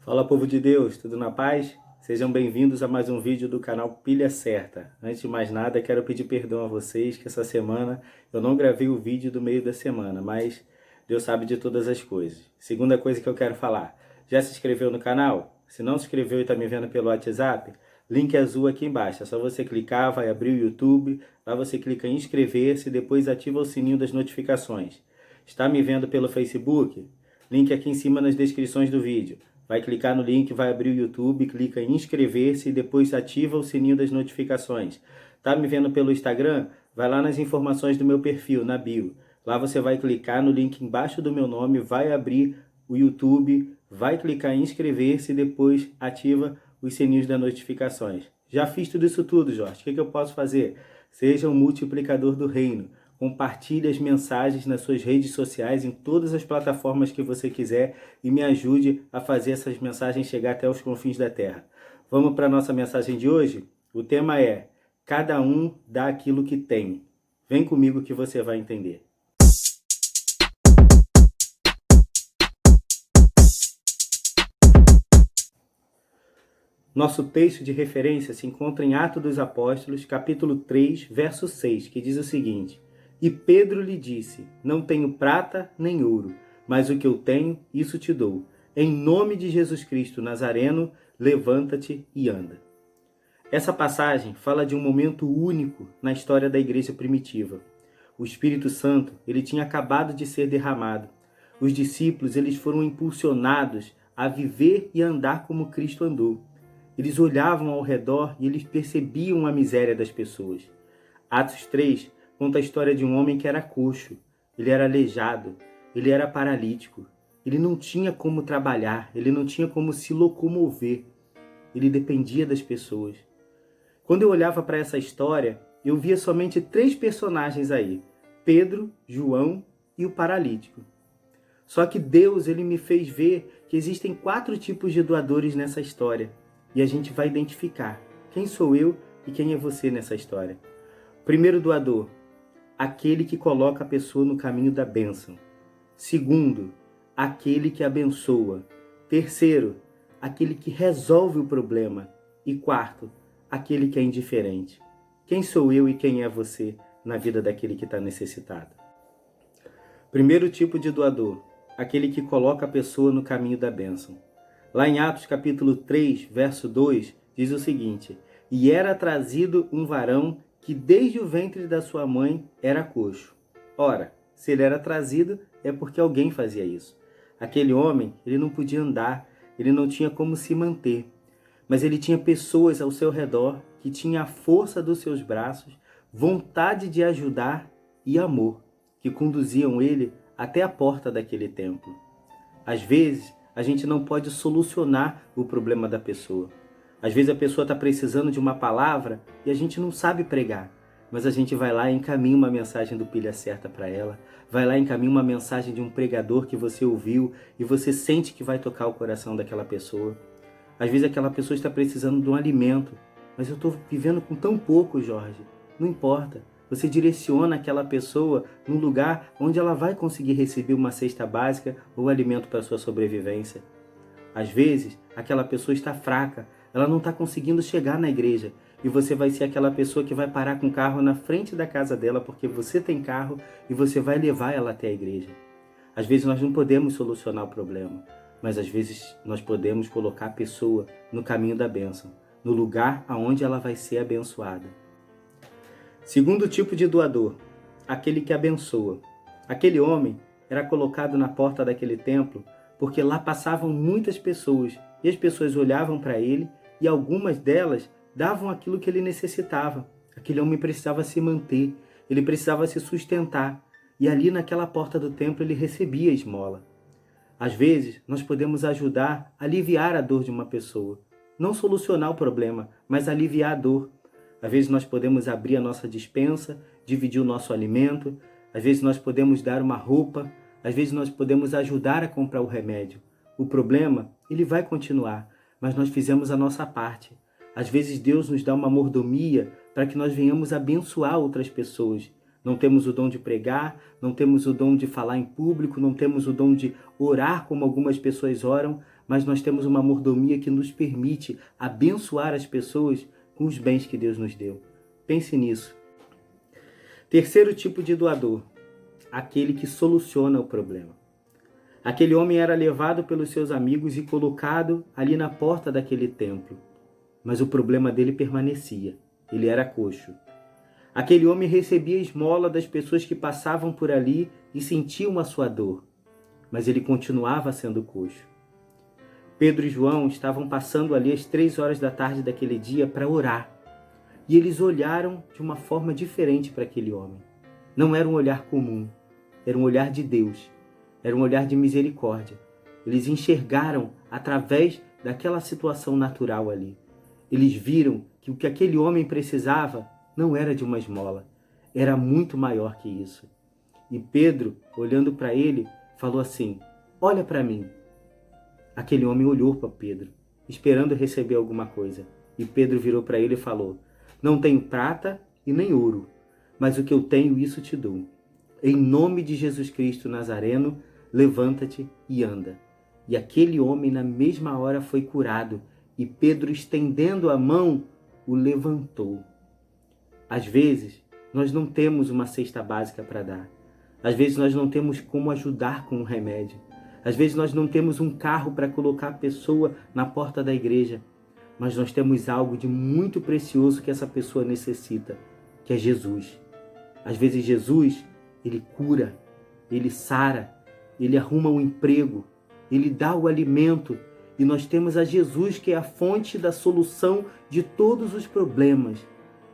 Fala, povo de Deus, tudo na paz? Sejam bem-vindos a mais um vídeo do canal Pilha Certa. Antes de mais nada, quero pedir perdão a vocês que essa semana eu não gravei o vídeo do meio da semana, mas Deus sabe de todas as coisas. Segunda coisa que eu quero falar, já se inscreveu no canal? Se não se inscreveu e está me vendo pelo WhatsApp, link azul aqui embaixo. É só você clicar, vai abrir o YouTube, lá você clica em inscrever-se e depois ativa o sininho das notificações. Está me vendo pelo Facebook? Link aqui em cima nas descrições do vídeo. Vai clicar no link, vai abrir o YouTube, clica em inscrever-se e depois ativa o sininho das notificações. Tá me vendo pelo Instagram? Vai lá nas informações do meu perfil, na bio. Lá você vai clicar no link embaixo do meu nome, vai abrir o YouTube, vai clicar em inscrever-se e depois ativa os sininhos das notificações. Já fiz tudo isso tudo, Jorge. O que eu posso fazer? Seja um multiplicador do reino. Compartilhe as mensagens nas suas redes sociais, em todas as plataformas que você quiser e me ajude a fazer essas mensagens chegar até os confins da terra. Vamos para a nossa mensagem de hoje? O tema é: cada um dá aquilo que tem. Vem comigo que você vai entender. Nosso texto de referência se encontra em Atos dos Apóstolos, capítulo 3, verso 6, que diz o seguinte: E Pedro lhe disse: Não tenho prata nem ouro, mas o que eu tenho, isso te dou. Em nome de Jesus Cristo Nazareno, levanta-te e anda. Essa passagem fala de um momento único na história da igreja primitiva. O Espírito Santo, ele tinha acabado de ser derramado. Os discípulos, eles foram impulsionados a viver e andar como Cristo andou. Eles olhavam ao redor e eles percebiam a miséria das pessoas. Atos 3 conta a história de um homem que era coxo, ele era aleijado, ele era paralítico, ele não tinha como trabalhar, ele não tinha como se locomover, ele dependia das pessoas. Quando eu olhava para essa história, eu via somente 3 personagens aí: Pedro, João e o paralítico. Só que Deus, ele me fez ver que existem 4 tipos de doadores nessa história. E a gente vai identificar quem sou eu e quem é você nessa história. Primeiro doador, aquele que coloca a pessoa no caminho da bênção. Segundo, aquele que abençoa. Terceiro, aquele que resolve o problema. E quarto, aquele que é indiferente. Quem sou eu e quem é você na vida daquele que está necessitado? Primeiro tipo de doador, aquele que coloca a pessoa no caminho da bênção. Lá em Atos capítulo 3, verso 2, diz o seguinte: E era trazido um varão que desde o ventre da sua mãe era coxo. Ora, se ele era trazido, é porque alguém fazia isso. Aquele homem, ele não podia andar, ele não tinha como se manter. Mas ele tinha pessoas ao seu redor que tinham a força dos seus braços, vontade de ajudar e amor, que conduziam ele até a porta daquele templo. Às vezes, a gente não pode solucionar o problema da pessoa. Às vezes a pessoa está precisando de uma palavra e a gente não sabe pregar. Mas a gente vai lá e encaminha uma mensagem do Pilha Certa para ela. Vai lá e encaminha uma mensagem de um pregador que você ouviu e você sente que vai tocar o coração daquela pessoa. Às vezes aquela pessoa está precisando de um alimento. Mas eu estou vivendo com tão pouco, Jorge. Não importa. Você direciona aquela pessoa num lugar onde ela vai conseguir receber uma cesta básica ou alimento para a sua sobrevivência. Às vezes, aquela pessoa está fraca, ela não está conseguindo chegar na igreja. E você vai ser aquela pessoa que vai parar com o carro na frente da casa dela porque você tem carro e você vai levar ela até a igreja. Às vezes nós não podemos solucionar o problema, mas às vezes nós podemos colocar a pessoa no caminho da bênção, no lugar aonde ela vai ser abençoada. Segundo tipo de doador, aquele que abençoa. Aquele homem era colocado na porta daquele templo porque lá passavam muitas pessoas e as pessoas olhavam para ele e algumas delas davam aquilo que ele necessitava. Aquele homem precisava se manter, ele precisava se sustentar e ali naquela porta do templo ele recebia a esmola. Às vezes nós podemos ajudar a aliviar a dor de uma pessoa, não solucionar o problema, mas aliviar a dor. Às vezes nós podemos abrir a nossa despensa, dividir o nosso alimento, às vezes nós podemos dar uma roupa, às vezes nós podemos ajudar a comprar o remédio. O problema, ele vai continuar, mas nós fizemos a nossa parte. Às vezes Deus nos dá uma mordomia para que nós venhamos abençoar outras pessoas. Não temos o dom de pregar, não temos o dom de falar em público, não temos o dom de orar como algumas pessoas oram, mas nós temos uma mordomia que nos permite abençoar as pessoas com os bens que Deus nos deu. Pense nisso. Terceiro tipo de doador, aquele que soluciona o problema. Aquele homem era levado pelos seus amigos e colocado ali na porta daquele templo, mas o problema dele permanecia. Ele era coxo. Aquele homem recebia esmola das pessoas que passavam por ali e sentiam a sua dor, mas ele continuava sendo coxo. Pedro e João estavam passando ali às 3 horas da tarde daquele dia para orar, e eles olharam de uma forma diferente para aquele homem. Não era um olhar comum, era um olhar de Deus, era um olhar de misericórdia. Eles enxergaram através daquela situação natural ali. Eles viram que o que aquele homem precisava não era de uma esmola, era muito maior que isso. E Pedro, olhando para ele, falou assim: olha para mim. Aquele homem olhou para Pedro, esperando receber alguma coisa. E Pedro virou para ele e falou: não tenho prata e nem ouro, mas o que eu tenho, isso te dou. Em nome de Jesus Cristo Nazareno, levanta-te e anda. E aquele homem na mesma hora foi curado, e Pedro, estendendo a mão, o levantou. Às vezes, nós não temos uma cesta básica para dar. Às vezes, nós não temos como ajudar com um remédio. Às vezes, nós não temos um carro para colocar a pessoa na porta da igreja. Mas nós temos algo de muito precioso que essa pessoa necessita, que é Jesus. Às vezes, Jesus, ele cura, ele sara, ele arruma um emprego, ele dá o alimento. E nós temos a Jesus, que é a fonte da solução de todos os problemas.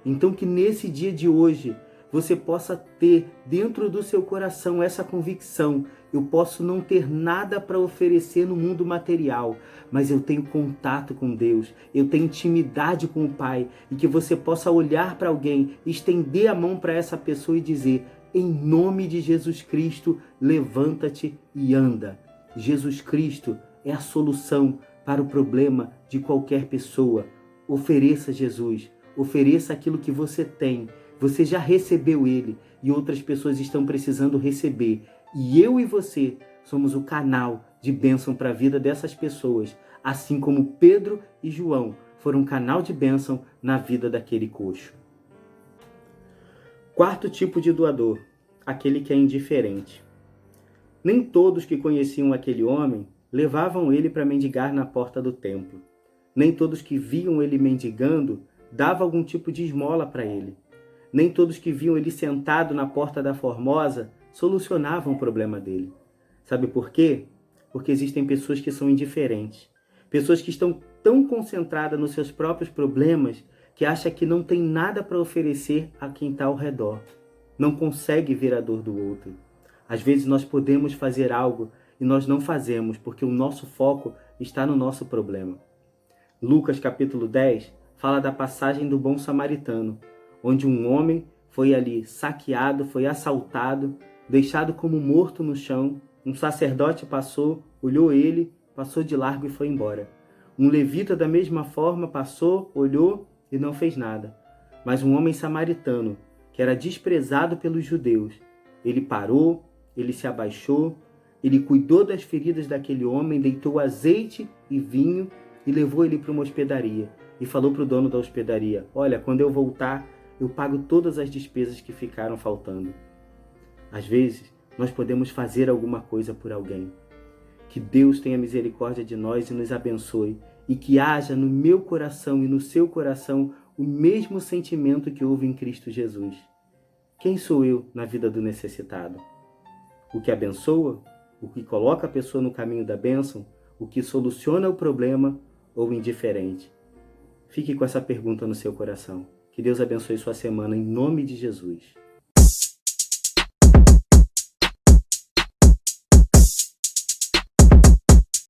Então, que nesse dia de hoje você possa ter dentro do seu coração essa convicção: eu posso não ter nada para oferecer no mundo material, mas eu tenho contato com Deus, eu tenho intimidade com o Pai, e que você possa olhar para alguém, estender a mão para essa pessoa e dizer: em nome de Jesus Cristo, levanta-te e anda. Jesus Cristo é a solução para o problema de qualquer pessoa. Ofereça Jesus. Ofereça aquilo que você tem. Você já recebeu ele e outras pessoas estão precisando receber. E eu e você somos o canal de bênção para a vida dessas pessoas, assim como Pedro e João foram um canal de bênção na vida daquele coxo. Quarto tipo de doador, aquele que é indiferente. Nem todos que conheciam aquele homem levavam ele para mendigar na porta do templo. Nem todos que viam ele mendigando davam algum tipo de esmola para ele. Nem todos que viam ele sentado na porta da Formosa solucionavam o problema dele. Sabe por quê? Porque existem pessoas que são indiferentes. Pessoas que estão tão concentradas nos seus próprios problemas que acham que não tem nada para oferecer a quem está ao redor. Não consegue ver a dor do outro. Às vezes nós podemos fazer algo e nós não fazemos porque o nosso foco está no nosso problema. Lucas capítulo 10 fala da passagem do bom samaritano, onde um homem foi ali saqueado, foi assaltado, deixado como morto no chão. Um sacerdote passou, olhou ele, passou de largo e foi embora. Um levita da mesma forma passou, olhou e não fez nada. Mas um homem samaritano, que era desprezado pelos judeus, ele parou, ele se abaixou, ele cuidou das feridas daquele homem, deitou azeite e vinho e levou ele para uma hospedaria. E falou para o dono da hospedaria: olha, quando eu voltar, eu pago todas as despesas que ficaram faltando. Às vezes, nós podemos fazer alguma coisa por alguém. Que Deus tenha misericórdia de nós e nos abençoe. E que haja no meu coração e no seu coração o mesmo sentimento que houve em Cristo Jesus. Quem sou eu na vida do necessitado? O que abençoa? O que coloca a pessoa no caminho da bênção? O que soluciona o problema ou o indiferente? Fique com essa pergunta no seu coração. Que Deus abençoe sua semana em nome de Jesus.